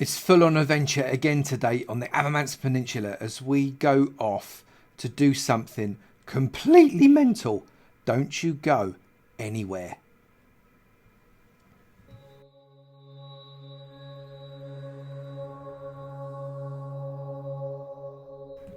It's full on adventure again today on the Avomance Peninsula as we go off to do something completely mental. Don't you go anywhere.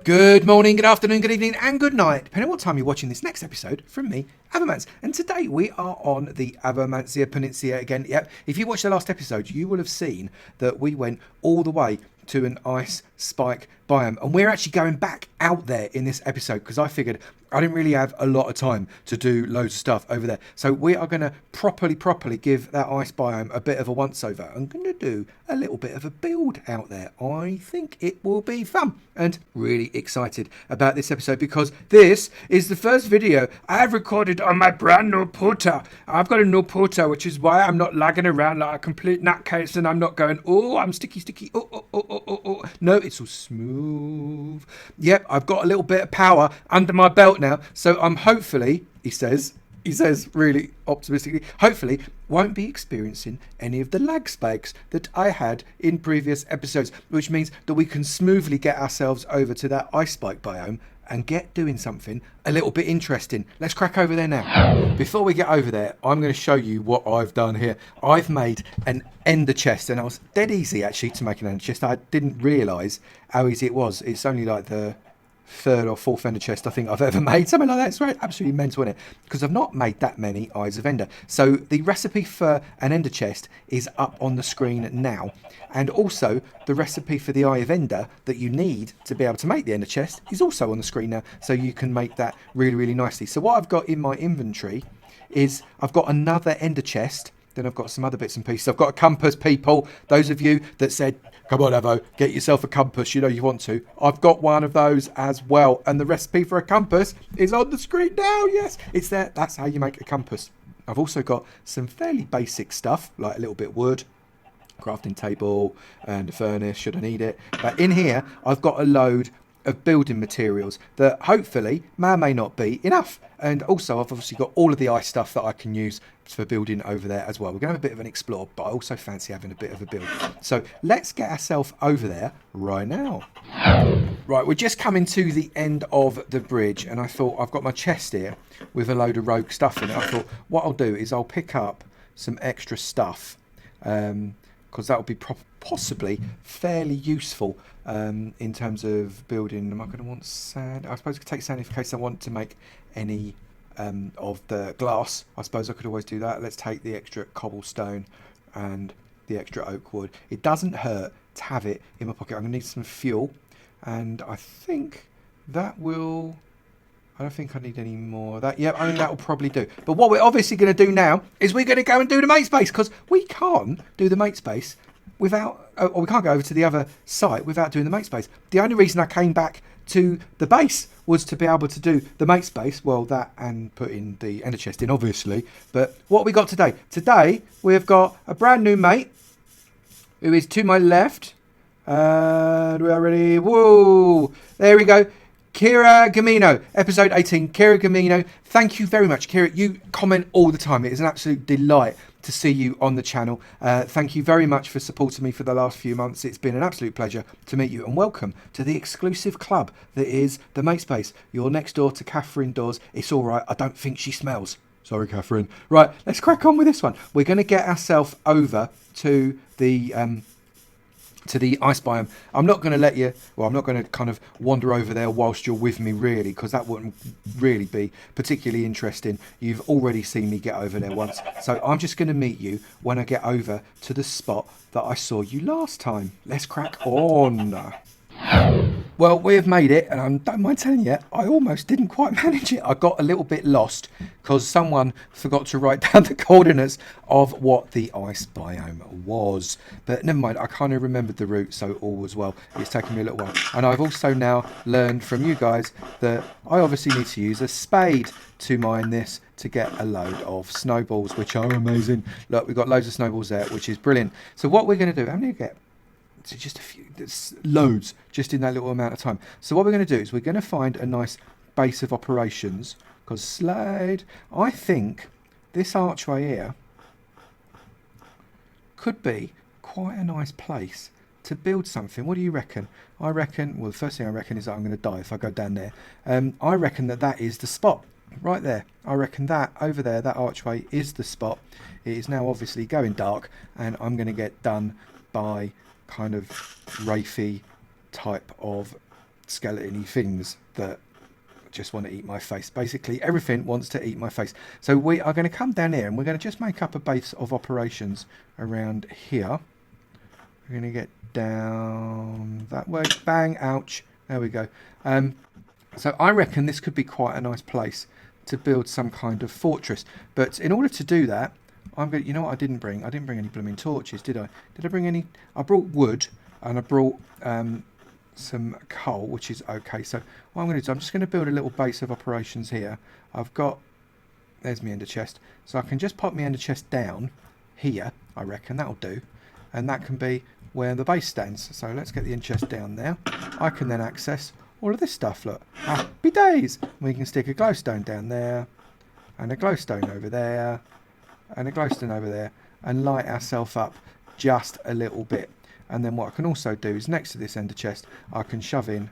Good morning, good afternoon, good evening, and good night, depending on what time you're watching this next episode from me, Avomance. And today we are on the Avomancia Peninsula again. Yep, if you watched the last episode, you will have seen that we went all the way to an Ice Spike biome. And we're actually going back out there in this episode because I figured I didn't really have a lot of time to do loads of stuff over there. So we are going to properly give that ice biome a bit of a once over. I'm going to do a little bit of a build out there. I think it will be fun and really excited about this episode because this is the first video I've recorded on my brand new Porter. I've got a new Porter, which is why I'm not lagging around like a complete nutcase and I'm not going, oh, I'm sticky. Oh. No, it's all smooth. Yep, I've got a little bit of power under my belt now, so I'm hopefully, he says really optimistically, hopefully won't be experiencing any of the lag spikes that I had in previous episodes, which means that we can smoothly get ourselves over to that Ice Spike biome and get doing something a little bit interesting. Let's crack over there now. Before we get over there, I'm going to show you what I've done here. I've made an ender chest, and I was dead easy actually to make an ender chest. I didn't realise how easy it was. It's only like the third or fourth ender chest I think I've ever made, something like that. It's right, absolutely mental, isn't it? Because I've not made that many eyes of ender. So the recipe for an ender chest is up on the screen now, and also the recipe for the eye of ender that you need to be able to make the ender chest is also on the screen now, so you can make that really nicely. So what I've got in my inventory is I've got another ender chest, then I've got some other bits and pieces. I've got a compass, people. Those of you that said, come on, Avo, get yourself a compass. You know you want to. I've got one of those as well. And the recipe for a compass is on the screen now. Yes, it's there. That's how you make a compass. I've also got some fairly basic stuff, like a little bit of wood, crafting table, and a furnace, should I need it. But in here, I've got a load of building materials that hopefully may or may not be enough. And also I've obviously got all of the ice stuff that I can use for building over there as well. We're going to have a bit of an explore, but I also fancy having a bit of a build. So let's get ourselves over there right now. Right, we're just coming to the end of the bridge, and I thought I've got my chest here with a load of rogue stuff in it. I thought what I'll do is I'll pick up some extra stuff, because that will be possibly fairly useful in terms of building. Am I going to want sand? I suppose I could take sand in case I want to make any of the glass. I suppose I could always do that. Let's take the extra cobblestone and the extra oak wood. It doesn't hurt to have it in my pocket. I'm going to need some fuel, and I think that will... I don't think I need any more of that. Yep, I think that will probably do. But what we're obviously going to do now is we're going to go and do the mate space, because we can't do the mate space without... or we can't go over to the other site without doing the mate space. The only reason I came back to the base was to be able to do the mate space. Well, that and putting the ender chest in, obviously. But what we got today? Today, we've got a brand new mate who is to my left. And we are ready. Whoa! There we go. Kira Gamino, episode 18. Kira Gamino, thank you very much. Kira, you comment all the time. It is an absolute delight to see you on the channel. Thank you very much for supporting me for the last few months. It's been an absolute pleasure to meet you, and welcome to the exclusive club that is the Mate Space. You're next door to Catherine Dawes. It's all right. I don't think she smells. Sorry, Catherine. Right, let's crack on with this one. We're going to get ourselves over to the ice biome. I'm not going to let you, well, I'm not going to kind of wander over there whilst you're with me, really, because that wouldn't really be particularly interesting. You've already seen me get over there once, so I'm just going to meet you when I get over to the spot that I saw you last time. Let's crack on. Well, we have made it, and I don't mind telling you, I almost didn't quite manage it. I got a little bit lost because someone forgot to write down the coordinates of what the ice biome was. But never mind, I kind of remembered the route, so all was well. It's taken me a little while. And I've also now learned from you guys that I obviously need to use a spade to mine this to get a load of snowballs, which are amazing. Look, we've got loads of snowballs there, which is brilliant. So what we're going to do, how many do you get? So just a few, there's loads just in that little amount of time. So what we're going to do is we're going to find a nice base of operations, because Slade, I think this archway here could be quite a nice place to build something. What do you reckon? I reckon, well, the first thing I reckon is that I'm going to die if I go down there. I reckon that is the spot right there. I reckon that over there, that archway is the spot. It is now obviously going dark, and I'm going to get done by kind of wraithy type of skeleton-y things that just want to eat my face. Basically everything wants to eat my face. So we are going to come down here and we're going to just make up a base of operations around here. We're going to get down that way. Bang, ouch. There we go. So I reckon this could be quite a nice place to build some kind of fortress. But in order to do that, I'm going to, you know what I didn't bring? I didn't bring any blooming torches, did I? Did I bring any? I brought wood and I brought some coal, which is okay. So what I'm going to do, I'm just going to build a little base of operations here. I've got, there's my ender chest. So I can just pop my ender chest down here, I reckon. That'll do. And that can be where the base stands. So let's get the ender chest down there. I can then access all of this stuff, look. Happy days! We can stick a glowstone down there, and a glowstone over there, and a glowstone over there, and light ourselves up just a little bit. And then what I can also do is next to this ender chest, I can shove in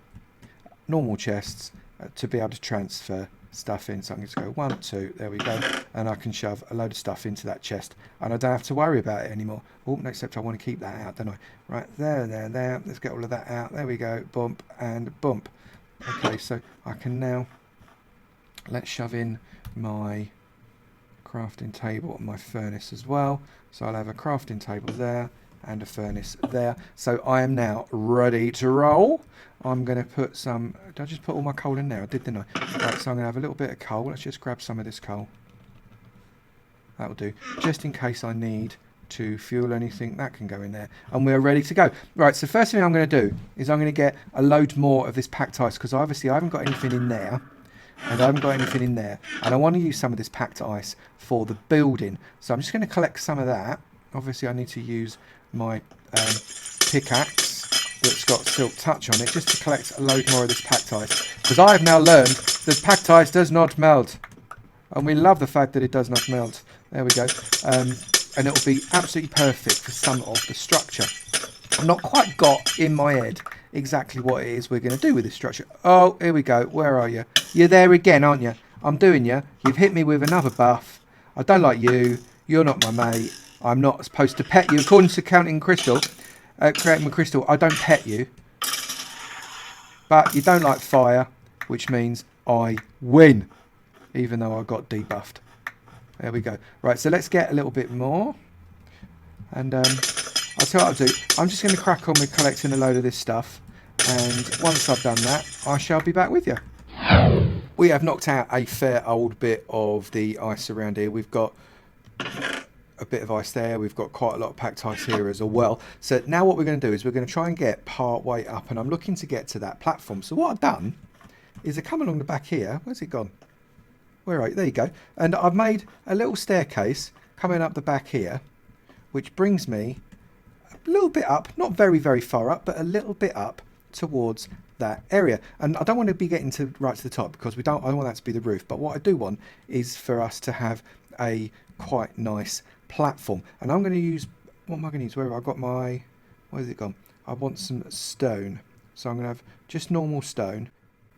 normal chests to be able to transfer stuff in. So I'm going to go 1, 2, there we go. And I can shove a load of stuff into that chest. And I don't have to worry about it anymore. Oh, except I want to keep that out, don't I? Right, there, there, there. Let's get all of that out. There we go. Bump and bump. Okay, so I can now, let's shove in my crafting table and my furnace as well. So I'll have a crafting table there and a furnace there. So I am now ready to roll. I'm going to put some, did I just put all my coal in there? I did, didn't I? Right, so I'm going to have a little bit of coal. Let's just grab some of this coal. That'll do. Just in case I need to fuel anything, that can go in there. And we're ready to go. Right, so first thing I'm going to do is I'm going to get a load more of this packed ice, because obviously I haven't got anything in there. And I haven't got anything in there. And I want to use some of this packed ice for the building. So I'm just going to collect some of that. Obviously I need to use my pickaxe that's got silk touch on it just to collect a load more of this packed ice, because I have now learned that packed ice does not melt, and we love the fact that it does not melt. There we go. And it'll be absolutely perfect for some of the structure. I've not quite got in my head exactly what it is we're going to do with this structure. Oh, here we go. Where are you? You're there again, aren't you? I'm doing you. You've hit me with another buff. I don't like you. You're not my mate. I'm not supposed to pet you. According to Creating Crystal, I don't pet you. But you don't like fire, which means I win, even though I got debuffed. There we go. Right, so let's get a little bit more. And I'll tell you what I'll do. I'm just going to crack on with collecting a load of this stuff. And once I've done that, I shall be back with you. We have knocked out a fair old bit of the ice around here. We've got a bit of ice there. We've got quite a lot of packed ice here as well. So now what we're going to do is we're going to try and get part way up, and I'm looking to get to that platform. So what I've done is I come along the back here. Where's it gone? Where are you? There you go. And I've made a little staircase coming up the back here, which brings me a little bit up, not very, very far up, but a little bit up towards that area. And I don't want to be getting to right to the top, because I don't want that to be the roof. But what I do want is for us to have a quite nice platform. And I'm going to use, what am I going to use? Where have I got my, where's it gone? I want some stone. So I'm going to have just normal stone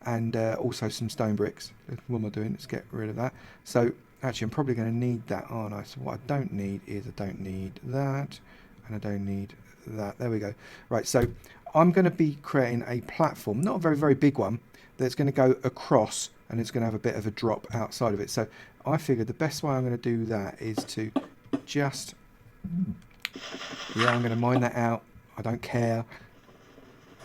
and also some stone bricks. What am I doing? Let's get rid of that. So actually I'm probably going to need that, aren't I? So what I don't need is, I don't need that, and I don't need that. There we go. Right, so I'm going to be creating a platform, not a very, very big one, that's going to go across, and it's going to have a bit of a drop outside of it. So I figured the best way I'm going to do that is to just, yeah, I'm going to mine that out. I don't care.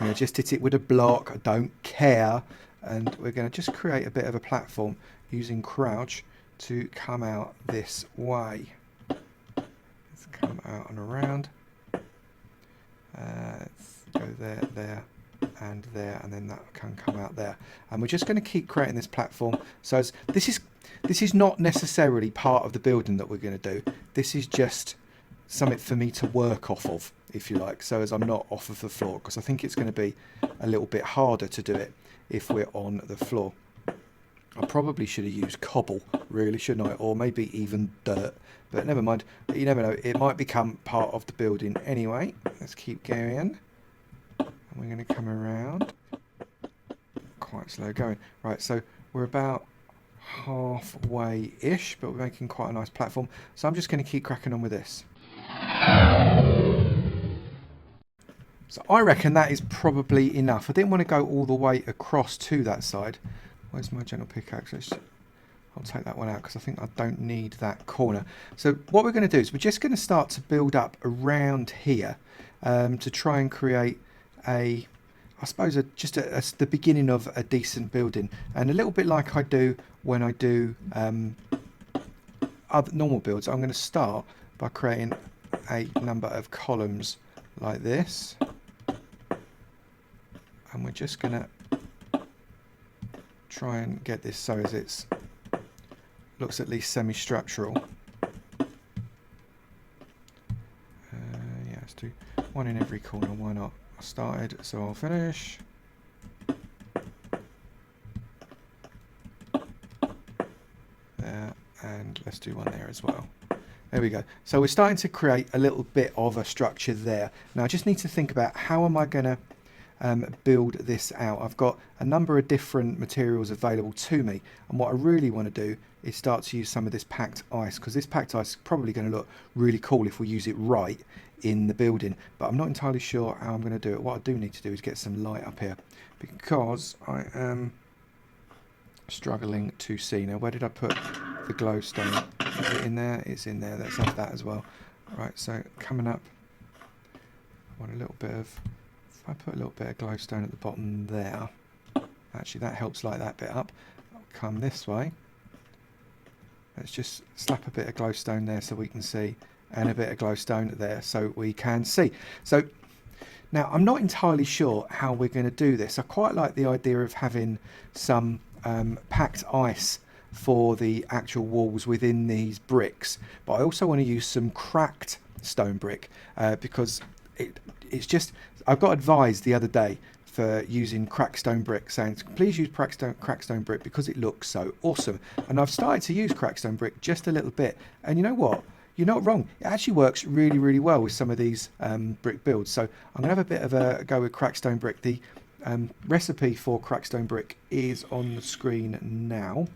I'm going to just hit it with a block. I don't care. And we're going to just create a bit of a platform using crouch to come out this way. Let's come out and around. Let's go there, there, and there, and then that can come out there. And we're just going to keep creating this platform. So as, this is not necessarily part of the building that we're going to do. This is just something for me to work off of, if you like, so as I'm not off of the floor, because I think it's going to be a little bit harder to do it if we're on the floor. I probably should have used cobble, really, shouldn't I? Or maybe even dirt, but never mind. You never know, it might become part of the building anyway. Let's keep going. And we're going to come around. Quite slow going. Right, so we're about halfway-ish, but we're making quite a nice platform. So I'm just going to keep cracking on with this. So I reckon that is probably enough. I didn't want to go all the way across to that side. Where's my gentle pickaxe? I'll take that one out because I think I don't need that corner. So what we're going to do is we're just going to start to build up around here to try and create a, I suppose, the beginning of a decent building. And a little bit like I do when I do other normal builds, I'm going to start by creating a number of columns like this. And we're just going to try and get this so as it's looks at least semi-structural. Yeah, let's do one in every corner, why not? I started, so I'll finish. There, and let's do one there as well. There we go. So we're starting to create a little bit of a structure there. Now I just need to think about how am I going to build this out. I've got a number of different materials available to me, and what I really want to do is start to use some of this packed ice, because this packed ice is probably going to look really cool if we use it right in the building, but I'm not entirely sure how I'm going to do it. What I do need to do is get some light up here, because I am struggling to see. Now where did I put the glowstone? Is it in there? It's in there. Let's have that as well. Right, so coming up, I want a little bit of, if I put a little bit of glowstone at the bottom there, actually that helps light that bit up. I'll come this way. Let's just slap a bit of glowstone there so we can see, and a bit of glowstone there so we can see. So now I'm not entirely sure how we're going to do this. I quite like the idea of having some packed ice for the actual walls within these bricks, but I also want to use some cracked stone brick because it's just, I got advised the other day for using cracked stone brick, saying please use cracked stone brick because it looks so awesome. And I've started to use cracked stone brick just a little bit, and you know what? You're not wrong. It actually works really, really well with some of these brick builds. So I'm going to have a bit of a go with cracked stone brick. The recipe for cracked stone brick is on the screen now.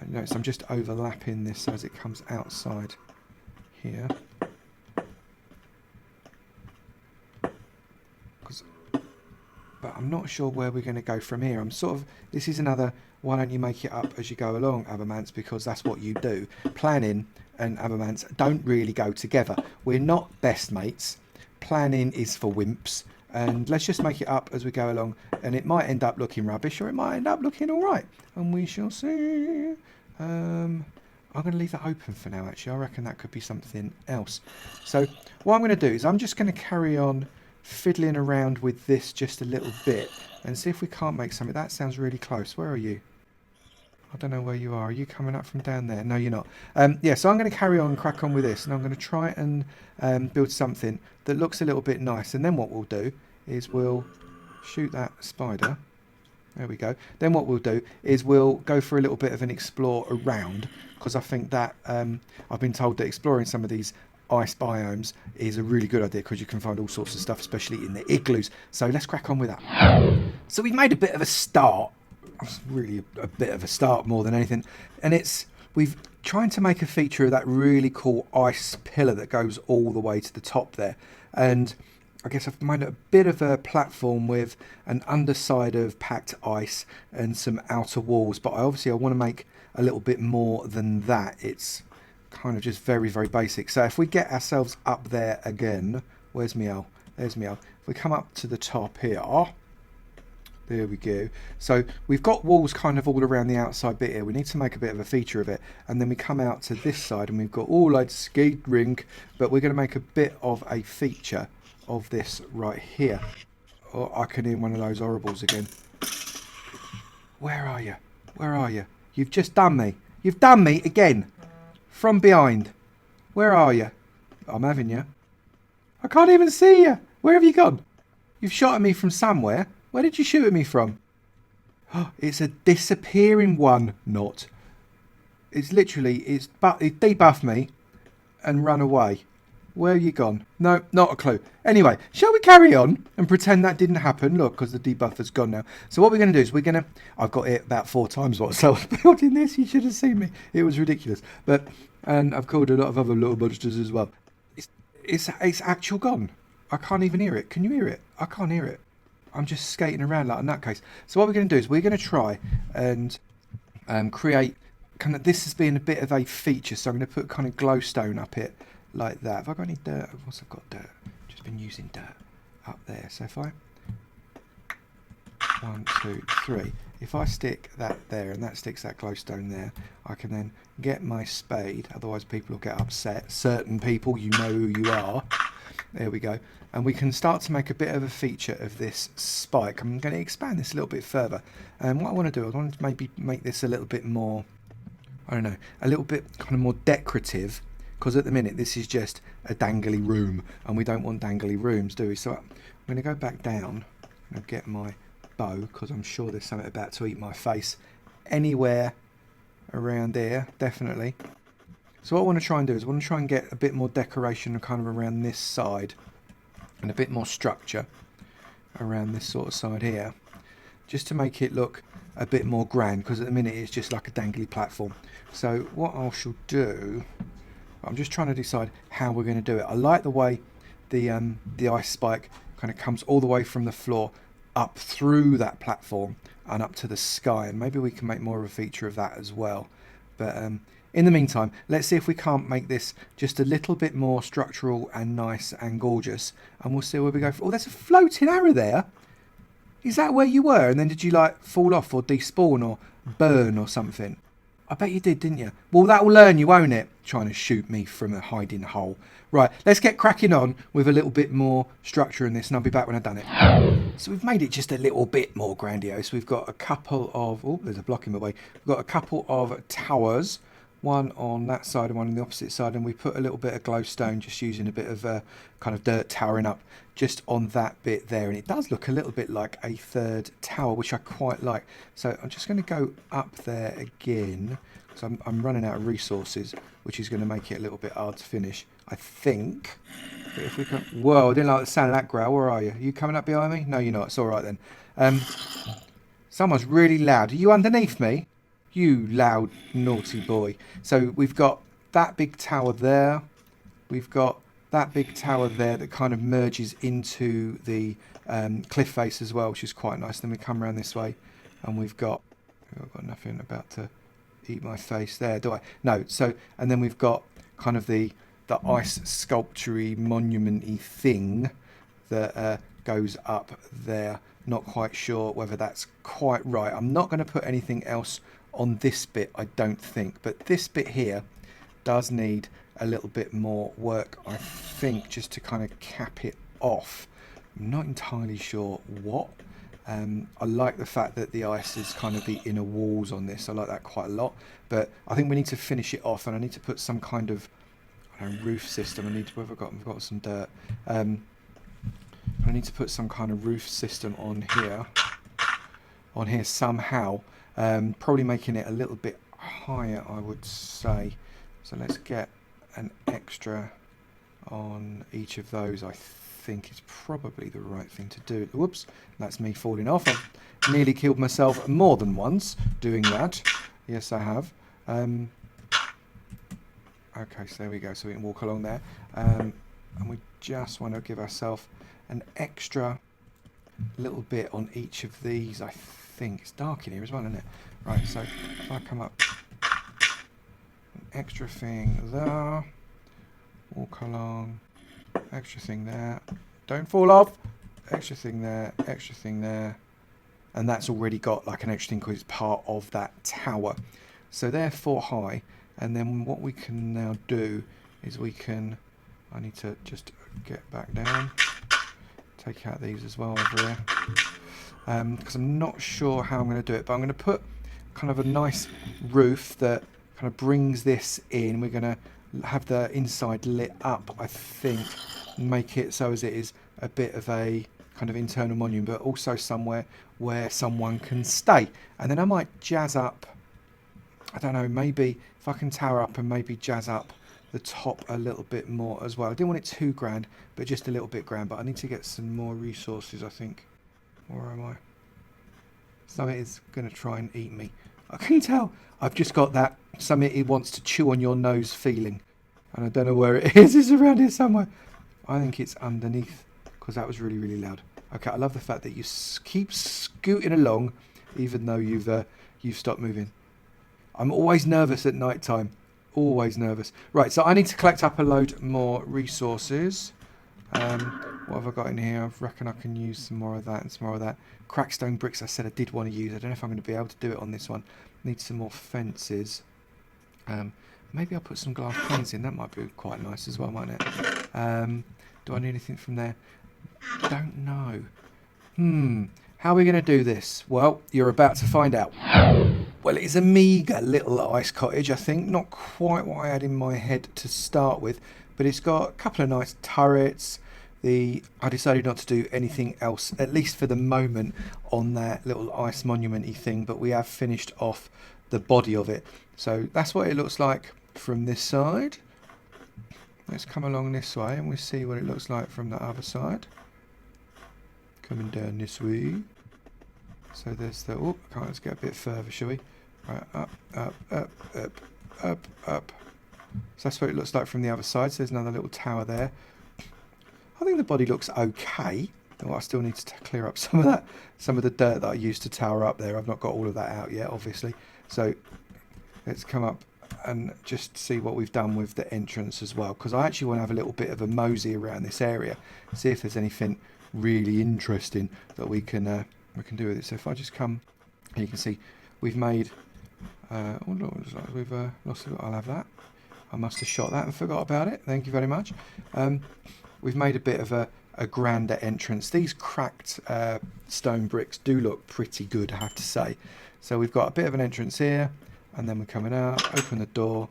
Notice I'm just overlapping this as it comes outside here. But I'm not sure where we're going to go from here. I'm sort of, this is another, why don't you make it up as you go along, Avomance, because that's what you do. Planning and Avomance don't really go together. We're not best mates. Planning is for wimps, and let's just make it up as we go along, and it might end up looking rubbish or it might end up looking all right, and we shall see. I'm going to leave that open for now, actually. I reckon that could be something else. So what I'm going to do is I'm just going to carry on fiddling around with this just a little bit and see if we can't make something. That sounds really close. Where are you? I don't know where you are. Are you coming up from down there? No, you're not. Yeah, so I'm going to carry on and crack on with this, and I'm going to try and build something that looks a little bit nice. And then what we'll do is we'll shoot that spider. There we go. Then what we'll do is we'll go for a little bit of an explore around, because I think that I've been told that exploring some of these ice biomes is a really good idea, because you can find all sorts of stuff, especially in the igloos. So let's crack on with that. So we've made a bit of a start. It's really a bit of a start more than anything, and we've trying to make a feature of that really cool ice pillar that goes all the way to the top there. And I guess I've made a bit of a platform with an underside of packed ice and some outer walls, but I want to make a little bit more than that. It's kind of just very, very basic. So if we get ourselves up there again, where's Miel? There's Miel. If we come up to the top here, there we go. So we've got walls kind of all around the outside bit here. We need to make a bit of a feature of it. And then we come out to this side and we've got all like skate rink, but we're going to make a bit of a feature of this right here. Oh, I can hear one of those horribles again. Where are you? Where are you? You've just done me. You've done me again. From behind. Where are you? I'm having you. I can't even see you. Where have you gone? You've shot at me from somewhere. Where did you shoot at me from? Oh, it's a disappearing one. Not. It's literally, it debuffed me and run away. Where are you gone? No, not a clue. Anyway, shall we carry on and pretend that didn't happen? Look, because the debuffer's gone now. So what we're going to do is I've got it about 4 times what. So I was building this. You should have seen me. It was ridiculous. And I've called a lot of other little monsters as well. It's actual gone. I can't even hear it. Can you hear it? I can't hear it. I'm just skating around like a nutcase. So what we're going to do is we're going to try and create kind of, this has been a bit of a feature. So I'm going to put kind of glowstone up it. Like that. Have I got any dirt? Of course I've got dirt. Just been using dirt up there. So if I 1, 2, 3. If I stick that there and that sticks that glowstone there, I can then get my spade. Otherwise people will get upset. Certain people, you know who you are. There we go. And we can start to make a bit of a feature of this spike. I'm going to expand this a little bit further. And what I want to do, I want to maybe make this a little bit more, I don't know, a little bit kind of more decorative. Because at the minute this is just a dangly room and we don't want dangly rooms, do we? So I'm going to go back down and get my bow because I'm sure there's something about to eat my face anywhere around there, definitely. So what I want to try and do is I want to try and get a bit more decoration kind of around this side and a bit more structure around this sort of side here just to make it look a bit more grand because at the minute it's just like a dangly platform. So what I shall do, I'm just trying to decide how we're going to do it. I like the way the ice spike kind of comes all the way from the floor up through that platform and up to the sky, and maybe we can make more of a feature of that as well. But in the meantime, let's see if we can't make this just a little bit more structural and nice and gorgeous, and we'll see where we go. Oh, there's a floating arrow there. Is that where you were? And then did you like fall off or despawn or burn or something? I bet you did, didn't you? Well, that will learn you, won't it? Trying to shoot me from a hiding hole. Right, let's get cracking on with a little bit more structure in this, and I'll be back when I've done it. So we've made it just a little bit more grandiose. We've got a couple of... Oh, there's a block in my way. We've got a couple of towers. One on that side and one on the opposite side. And we put a little bit of glowstone, just using a bit of kind of dirt towering up just on that bit there. And it does look a little bit like a third tower, which I quite like. So I'm just going to go up there again, because I'm running out of resources, which is going to make it a little bit hard to finish, I think. But if we can... Whoa, I didn't like the sound of that growl. Where are you? Are you coming up behind me? No, you're not. It's all right then. Someone's really loud. Are you underneath me? You loud, naughty boy. So we've got that big tower there. We've got that big tower there that kind of merges into the cliff face as well, which is quite nice. Then we come around this way and we've got... I've got nothing about to eat my face there, do I? No. So, and then we've got kind of the ice sculpture-y, monument-y thing that goes up there. Not quite sure whether that's quite right. I'm not going to put anything else on this bit, I don't think. But this bit here does need a little bit more work, I think, just to kind of cap it off. I'm not entirely sure what. I like the fact that the ice is kind of the inner walls on this. I like that quite a lot. But I think we need to finish it off, and I need to put some kind of, I don't know, roof system. I need to, I've got some dirt. I need to put some kind of roof system on here somehow. Probably making it a little bit higher, I would say. So let's get an extra on each of those. I think is probably the right thing to do. Whoops, that's me falling off. I've nearly killed myself more than once doing that. Yes, I have. Okay, so there we go. So we can walk along there. And we just want to give ourselves an extra little bit on each of these. I think it's dark in here as well, isn't it? Right, so if I come up, an extra thing there, walk along, extra thing there, don't fall off, extra thing there, and that's already got like an extra thing because it's part of that tower. So they're 4 high, and then what we can now do is we can, I need to just get back down, take out these as well over here, because I'm not sure how I'm going to do it, but I'm going to put kind of a nice roof that kind of brings this in. We're going to have the inside lit up, I think, and make it so as it is a bit of a kind of internal monument, but also somewhere where someone can stay. And then I might jazz up, I don't know, maybe if I can tower up and maybe jazz up the top a little bit more as well. I didn't want it too grand, but just a little bit grand. But I need to get some more resources, I think. Where am I? Something is going to try and eat me. I can tell. I've just got that something it wants to chew on your nose feeling. And I don't know where it is. It's around here somewhere. I think it's underneath, because that was really, really loud. Okay, I love the fact that you keep scooting along, even though you've stopped moving. I'm always nervous at night time. Always nervous. Right, so I need to collect up a load more resources. What have I got in here? I reckon I can use some more of that and some more of that. Crackstone bricks I said I did want to use. I don't know if I'm going to be able to do it on this one. Need some more fences. Maybe I'll put some glass panes in. That might be quite nice as well, mightn't it? Do I need anything from there? Don't know. How are we going to do this? Well, you're about to find out. Well, it's a meagre little ice cottage, I think. Not quite what I had in my head to start with. But it's got a couple of nice turrets. I decided not to do anything else, at least for the moment, on that little ice monument-y thing. But we have finished off the body of it. So that's what it looks like from this side. Let's come along this way and we'll see what it looks like from the other side. Coming down this way. So there's the... Oh, let's get a bit further, shall we? Right, up, up, up, up, up, up. So that's what it looks like from the other side. So there's another little tower there. I think the body looks okay. Oh, I still need to clear up some of the dirt that I used to tower up there. I've not got all of that out yet, obviously. So let's come up and just see what we've done with the entrance as well, because I actually want to have a little bit of a mosey around this area, see if there's anything really interesting that we can do with it. So if I just come, you can see we've made. We've lost. I'll have that. I must have shot that and forgot about it. Thank you very much. We've made a bit of a grander entrance. These cracked stone bricks do look pretty good, I have to say. So we've got a bit of an entrance here, and then we're coming out, open the door,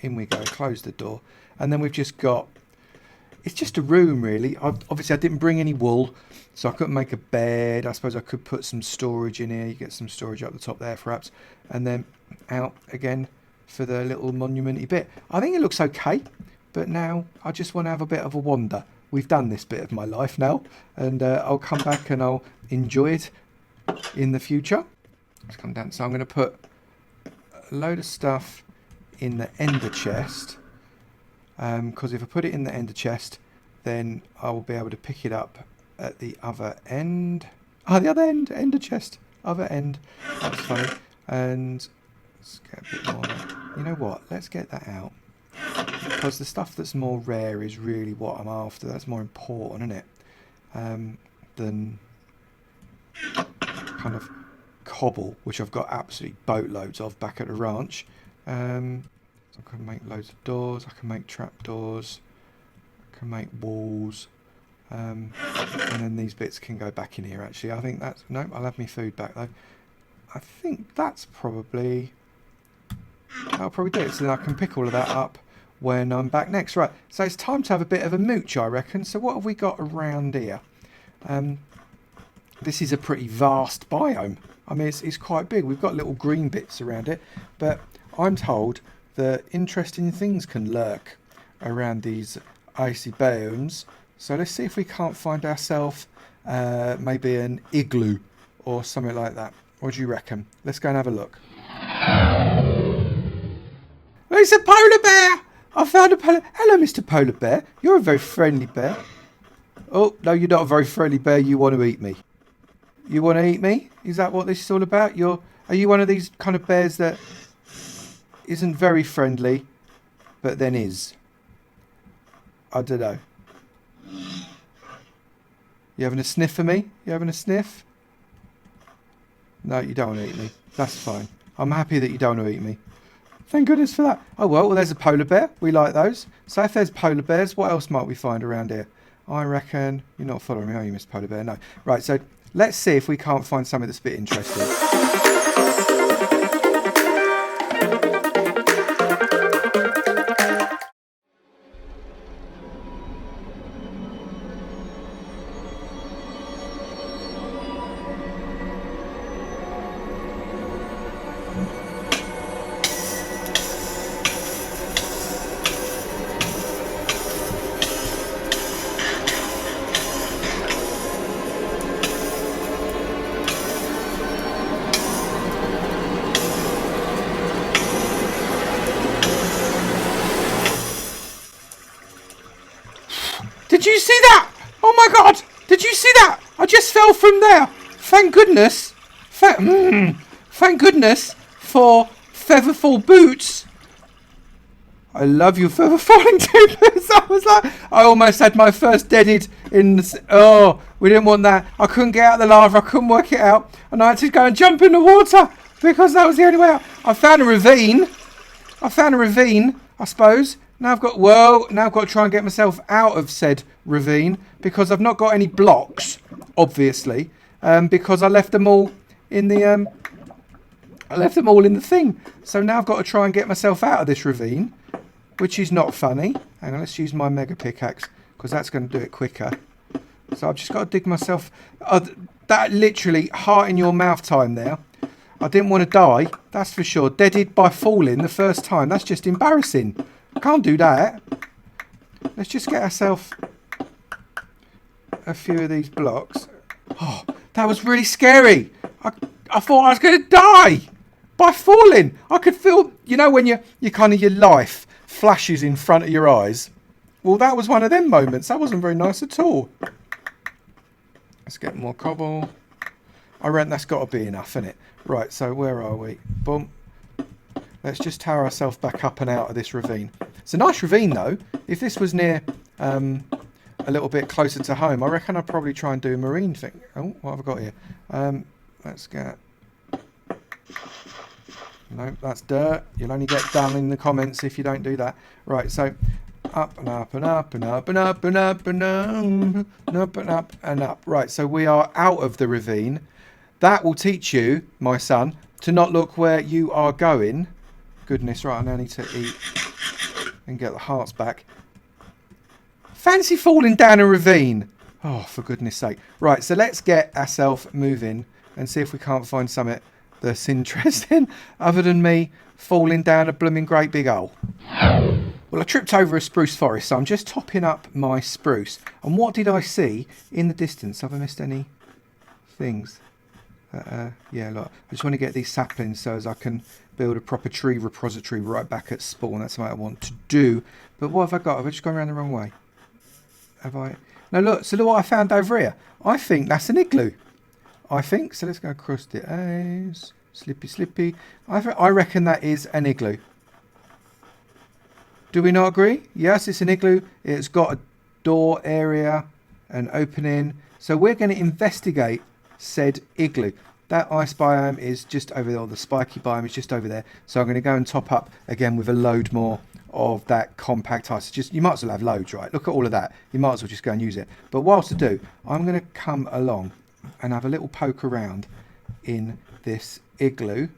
in we go, close the door, and then we've just got, it's just a room really. Obviously I didn't bring any wool, so I couldn't make a bed. I suppose I could put some storage in here. You get some storage up the top there perhaps, and then out again for the little monument-y bit. I think it looks okay, but now I just want to have a bit of a wander. We've done this bit of my life now, and I'll come back and I'll enjoy it in the future. Let's come down. So I'm going to put a load of stuff in the ender chest, because if I put it in the ender chest, then I will be able to pick it up at the other end. The other end, ender chest, other end. That's funny. And let's get a bit more there. You know what? Let's get that out, because the stuff that's more rare is really what I'm after. That's more important, isn't it? Than kind of cobble, which I've got absolutely boatloads of back at the ranch. So I can make loads of doors. I can make trapdoors. I can make walls. And then these bits can go back in here. Actually, I think that's no. I'll have my food back though. I think that's probably. I'll probably do it, so then I can pick all of that up when I'm back next. Right, so it's time to have a bit of a mooch, I reckon. So what have we got around here? This is a pretty vast biome. I mean, it's quite big. We've got little green bits around it, but I'm told that interesting things can lurk around these icy biomes. So let's see if we can't find ourselves maybe an igloo or something like that. What do you reckon? Let's go and have a look. It's a polar bear! I found a polar... Hello, Mr. Polar Bear. You're a very friendly bear. Oh, no, you're not a very friendly bear. You want to eat me. You want to eat me? Is that what this is all about? Are you one of these kind of bears that isn't very friendly, but then is? I don't know. You having a sniff for me? You having a sniff? No, you don't want to eat me. That's fine. I'm happy that you don't want to eat me. Thank goodness for that. Oh, well, there's a polar bear. We like those. So if there's polar bears, what else might we find around here? I reckon... You're not following me, are you, Mr. Polar Bear? No. Right, so let's see if we can't find something that's a bit interesting. my God! Did you see that? I just fell from there. Thank goodness. Thank goodness for featherfall boots. I love you, feather falling tubers. I almost had my first deaded in the... Oh, we didn't want that. I couldn't get out of the lava. I couldn't work it out. And I had to go and jump in the water because that was the only way out. I found a ravine, I suppose. Now I've got to try and get myself out of said ravine because I've not got any blocks, obviously, because I left them all in the... thing. So now I've got to try and get myself out of this ravine, which is not funny. Hang on, let's use my mega pickaxe because that's going to do it quicker. So I've just got to dig myself... that literally heart in your mouth time there. I didn't want to die, that's for sure. Deaded by falling the first time. That's just embarrassing. I can't do that. Let's just get ourselves a few of these blocks. Oh, that was really scary. I thought I was going to die by falling. I could feel, you know, when you kind of your life flashes in front of your eyes. Well, that was one of them moments. That wasn't very nice at all. Let's get more cobble. I reckon that's got to be enough, isn't it? Right, so where are we? Boom. Let's just tower ourselves back up and out of this ravine. It's a nice ravine, though. If this was near a little bit closer to home, I reckon I'd probably try and do a marine thing. Oh, what have I got here? Let's get... No, that's dirt. You'll only get down in the comments if you don't do that. Right, so up and up and up and up and up and up and up and up and up and up. Right, so we are out of the ravine. That will teach you, my son, to not look where you are going. Goodness, right, I now need to eat and get the hearts back. Fancy falling down a ravine. Oh, for goodness sake. Right, so let's get ourselves moving and see if we can't find something that's interesting other than me falling down a blooming great big hole. Well, I tripped over a spruce forest, so I'm just topping up my spruce. And what did I see in the distance? Have I missed any things? Yeah, look, I just want to get these saplings so as I can build a proper tree repository right back at spawn. That's what I want to do. But what have I got? Have I just gone around the wrong way? Have I? No, look, so look what I found over here. I think that's an igloo. I think. So let's go across the A's. Slippy, slippy. I reckon that is an igloo. Do we not agree? Yes, it's an igloo. It's got a door area, an opening. So we're going to investigate said igloo. That ice biome is just over there, or the spiky biome is just over there. So I'm going to go and top up again with a load more of that compact ice. Just, you might as well have loads, right? Look at all of that. You might as well just go and use it. But whilst I do, I'm going to come along and have a little poke around in this igloo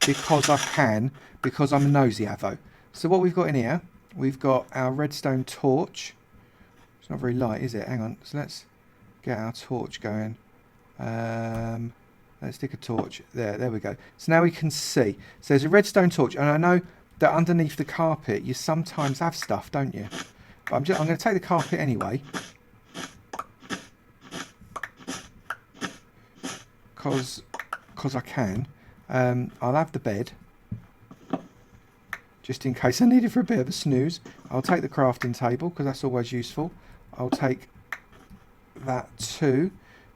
because I can, because I'm a nosy avo. So what we've got in here, we've got our redstone torch. It's not very light, is it? Hang on. So let's get our torch going. Let's stick a torch there we go. So now we can see, so there's a redstone torch, and I know that underneath the carpet you sometimes have stuff, don't you? But I'm going to take the carpet anyway, because I can. I'll have the bed just in case I need it for a bit of a snooze. I'll take the crafting table because that's always useful. I'll take that too.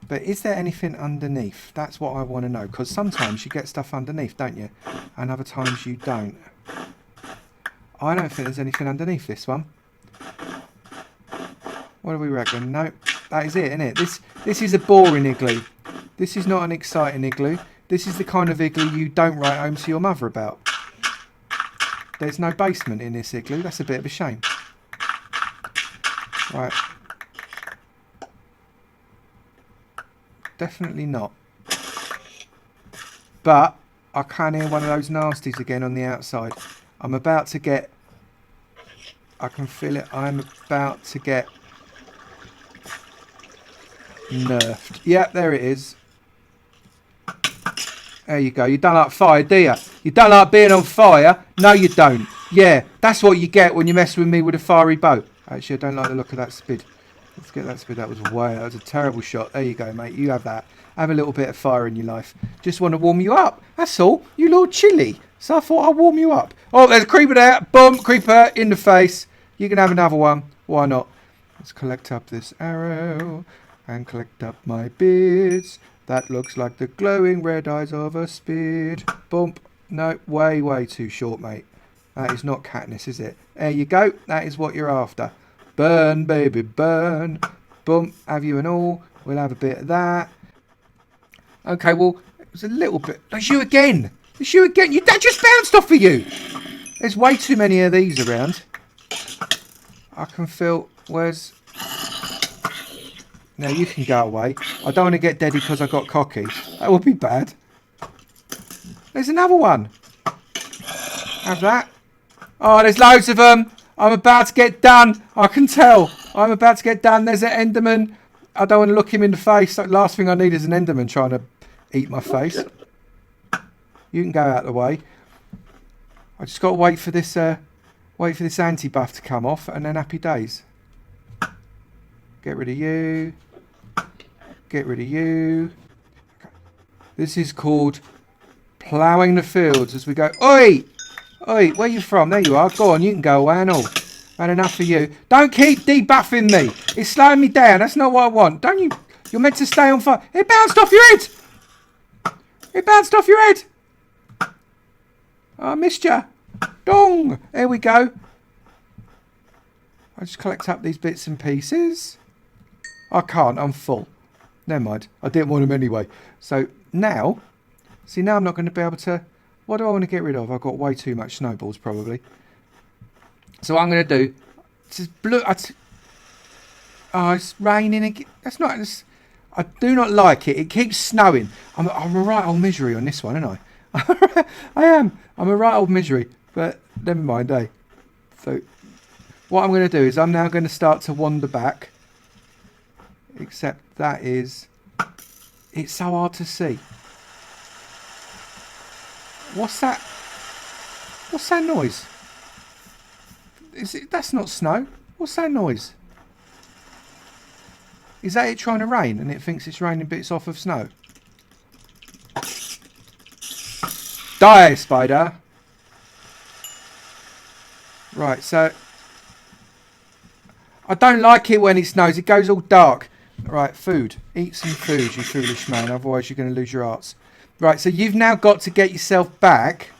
But is there anything underneath? That's what I want to know. Because sometimes you get stuff underneath, don't you? And other times you don't. I don't think there's anything underneath this one. What do we reckon? No, that is it, isn't it? This is a boring igloo. This is not an exciting igloo. This is the kind of igloo you don't write home to your mother about. There's no basement in this igloo. That's a bit of a shame. Right. Definitely not. But I can hear one of those nasties again on the outside. I'm about to get... I can feel it. I'm about to get nerfed. Yep, there it is. There you go. You don't like fire, do you? You don't like being on fire? No, you don't. Yeah, that's what you get when you mess with me with a fiery bow. Actually, I don't like the look of that spid. Let's get that spid. That was a terrible shot. There you go, mate. You have that. Have a little bit of fire in your life. Just want to warm you up. That's all. You little chilly. So I thought I'd warm you up. Oh, there's a creeper there. Boom, creeper in the face. You can have another one. Why not? Let's collect up this arrow and collect up my beards. That looks like the glowing red eyes of a speed. Bump. No, way too short, mate. That is not Katniss, is it? There you go. That is what you're after. Burn, baby, burn. Bump. Have you and all. We'll have a bit of that. Okay, well, it was a little bit. It's you again. It's you again. That just bounced off of you. There's way too many of these around. I can feel. Where's... Now you can go away. I don't want to get deady because I got cocky. That would be bad. There's another one. Have that. Oh, there's loads of them. I'm about to get done. I can tell. I'm about to get done. There's an Enderman. I don't want to look him in the face. The last thing I need is an Enderman trying to eat my face. You can go out of the way. I just got to wait for this anti-buff to come off, and then happy days. Get rid of you. Get rid of you. This is called ploughing the fields as we go. Oi! Oi, where you from? There you are. Go on, you can go away and all. Had enough of you. Don't keep debuffing me. It's slowing me down. That's not what I want. Don't you? You're meant to stay on fire. It bounced off your head. It bounced off your head. I missed you. Dong. There we go. I just collect up these bits and pieces. I can't. I'm full. Never mind. I didn't want them anyway. So now, see, now I'm not going to be able to... What do I want to get rid of? I've got way too much snowballs, probably. So what I'm going to do... It's blue... Oh, it's raining again. That's not... I do not like it. It keeps snowing. I'm a right old misery on this one, aren't I? I am. I'm a right old misery. But never mind, eh? So what I'm going to do is I'm now going to start to wander back. Except that is... It's so hard to see. What's that? What's that noise? That's not snow. What's that noise? Is that it trying to rain and it thinks it's raining bits off of snow? Die, spider! Right, so... I don't like it when it snows. It goes all dark. Right, food. Eat some food, you foolish man. Otherwise you're going to lose your arts. Right, so you've now got to get yourself back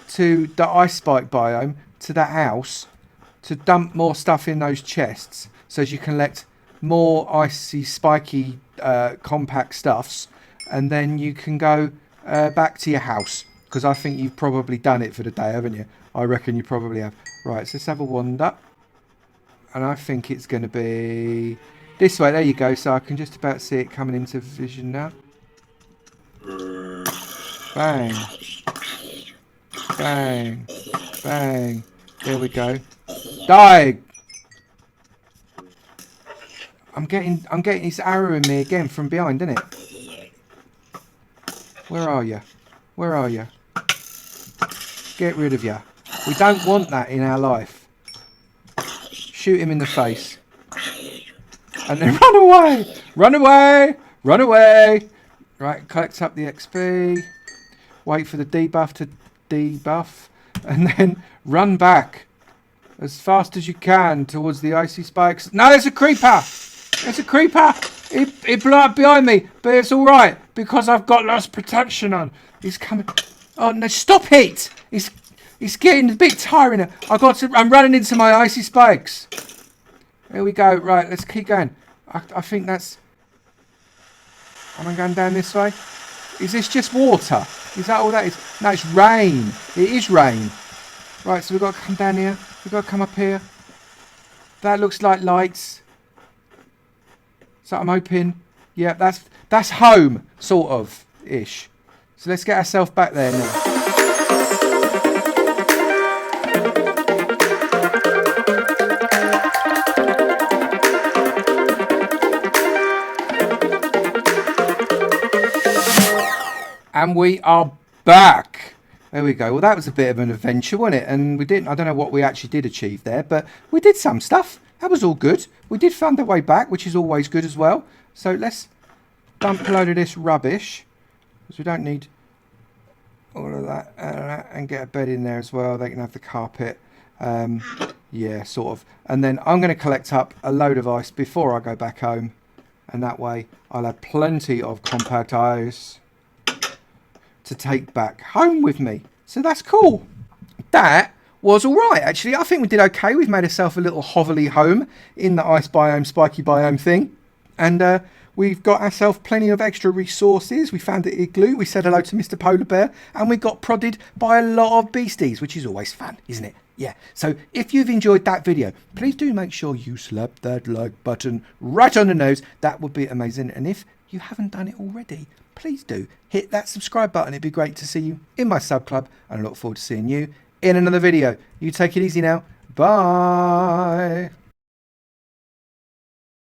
to the Ice Spike biome, to that house, to dump more stuff in those chests so as you can collect more icy, spiky, compact stuffs, and then you can go back to your house, because I think you've probably done it for the day, haven't you? I reckon you probably have. Right, so let's have a wander. And I think it's going to be this way. There you go. So I can just about see it coming into vision now. Bang. Bang. Bang. There we go. Die! I'm getting this arrow in me again from behind, isn't it? Where are you? Where are you? Get rid of you. We don't want that in our life. Shoot him in the face. And then run away! Run away! Run away! Right, collect up the XP. Wait for the debuff to debuff. And then run back as fast as you can towards the icy spikes. No, there's a creeper! There's a creeper! It blew up behind me, but it's alright because I've got lost protection on. He's coming. Oh no, stop it! It's getting a bit tiring. I'm running into my icy spikes. There we go. Right, let's keep going. I think that's... Am I going down this way? Is this just water? Is that all that is? No, it's rain. It is rain. Right, so we've got to come down here. We've got to come up here. That looks like lights. So I'm hoping... Yeah, that's home, sort of, ish. So let's get ourselves back there now. And we are back. There we go. Well, that was a bit of an adventure, wasn't it? And we didn't... I don't know what we actually did achieve there, but we did some stuff. That was all good. We did find our way back, which is always good as well. So let's dump a load of this rubbish, because we don't need all of that, and get a bed in there as well. They can have the carpet. Yeah, sort of. And then I'm going to collect up a load of ice before I go back home. And that way I'll have plenty of compact ice to take back home with me. So that's cool. That was all right, actually. I think we did okay. We've made ourselves a little hoverly home in the Ice Biome, Spiky Biome thing. And we've got ourselves plenty of extra resources. We found the Igloo. We said hello to Mr. Polar Bear. And we got prodded by a lot of beasties, which is always fun, isn't it? Yeah. So if you've enjoyed that video, please do make sure you slap that like button right on the nose. That would be amazing. And if you haven't done it already, please do hit that subscribe button. It'd be great to see you in my sub club. And I look forward to seeing you in another video. You take it easy now. Bye.